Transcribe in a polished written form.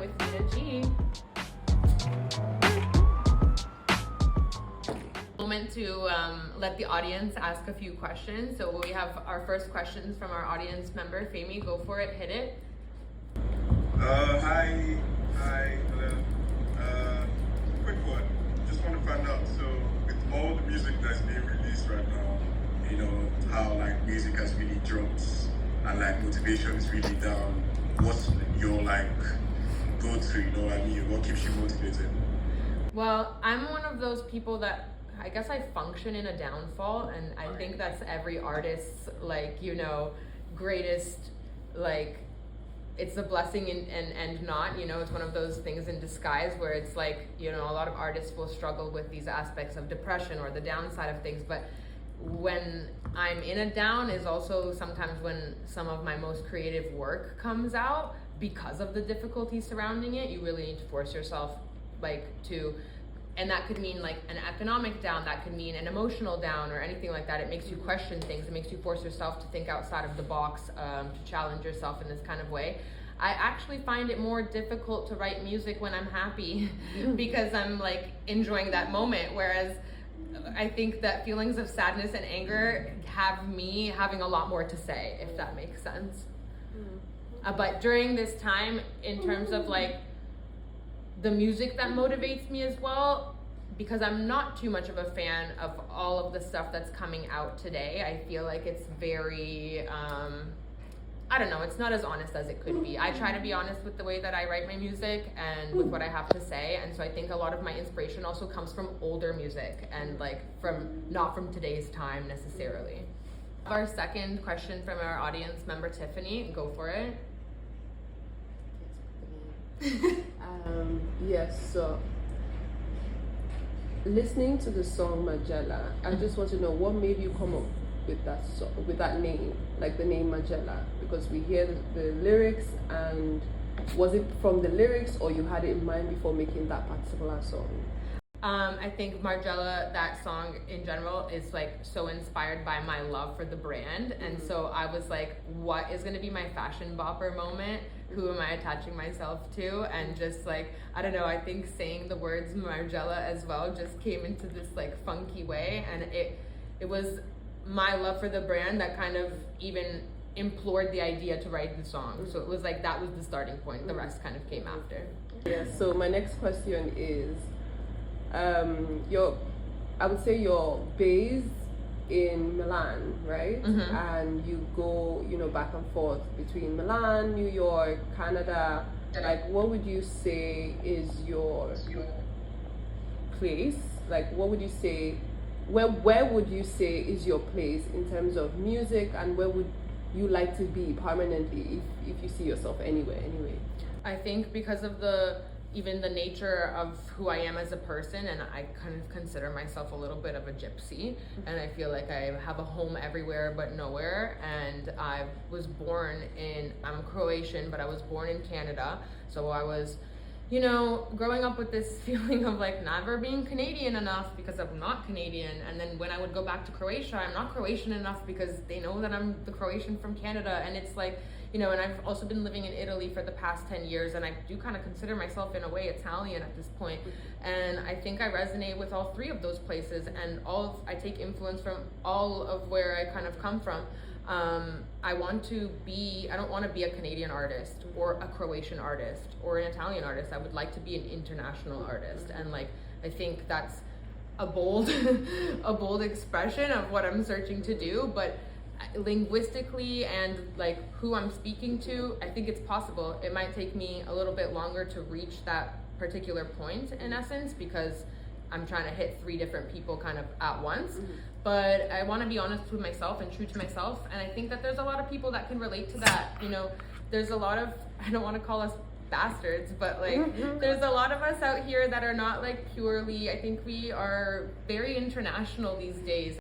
with Nina G. Moment to let the audience ask a few questions. So we have our first questions from our audience member, Femi. Go for it, hit it. Hi, hello. Quick one. Just want to find out. So, with all the music that's being released right now, you know how like music has really dropped and like motivation is really down. What's your like go-to? You know what I mean? What keeps you motivated? Well, I'm one of those people that I guess I function in a downfall, and I think that's every artist's like, you know, greatest, like, it's a blessing and not, you know, it's one of those things in disguise where it's like, you know, a lot of artists will struggle with these aspects of depression or the downside of things, but when I'm in a down is also sometimes when some of my most creative work comes out because of the difficulties surrounding it. You really need to force yourself like to, and that could mean like an economic down, that could mean an emotional down or anything like that. It makes you question things. It makes you force yourself to think outside of the box, to challenge yourself in this kind of way. I actually find it more difficult to write music when I'm happy because I'm like enjoying that moment. Whereas I think that feelings of sadness and anger have me having a lot more to say, if that makes sense. But during this time, in terms of like the music that motivates me as well, because I'm not too much of a fan of all of the stuff that's coming out today. I feel like it's very, I don't know, it's not as honest as it could be. I try to be honest with the way that I write my music and with what I have to say, and so I think a lot of my inspiration also comes from older music and like not from today's time necessarily. Our second question from our audience member, Tiffany, go for it. Yes, so listening to the song Magella, I just want to know what made you come up with that song, with that name, like the name Magella, because we hear the lyrics, and was it from the lyrics or you had it in mind before making that particular song? I think Margiela, that song in general, is like so inspired by my love for the brand. And so I was like, what is going to be my fashion bopper moment? Who am I attaching myself to? And just like, I don't know, I think saying the words Margiela as well just came into this like funky way. And it was my love for the brand that kind of even implored the idea to write the song. So it was like, that was the starting point. The rest kind of came after. Yeah, so my next question is, I would say you're based in Milan, right? And you go, you know, back and forth between Milan, New York, Canada. Like, what would you say is your place? Like, what would you say, where would you say is your place in terms of music, and where would you like to be permanently if you see yourself anywhere, anyway? I think because of even the nature of who I am as a person, and I kind of consider myself a little bit of a gypsy, and I feel like I have a home everywhere but nowhere. And I'm Croatian, but I was born in Canada, so I was, you know, growing up with this feeling of like never being Canadian enough because I'm not Canadian. And then when I would go back to Croatia, I'm not Croatian enough because they know that I'm the Croatian from Canada. And it's like, you know, and I've also been living in Italy for the past 10 years, and I do kind of consider myself in a way Italian at this point. And I think I resonate with all three of those places, and I take influence from all of where I kind of come from. I don't want to be a Canadian artist or a Croatian artist or an Italian artist. I would like to be an international artist. And like, I think that's a bold expression of what I'm searching to do, but linguistically and like who I'm speaking to, I think it's possible. It might take me a little bit longer to reach that particular point in essence, because I'm trying to hit three different people kind of at once. But I want to be honest with myself and true to myself, and I think that there's a lot of people that can relate to that. You know, there's a lot of, I don't want to call us bastards, but like there's a lot of us out here that are not like purely, I think we are very international these days.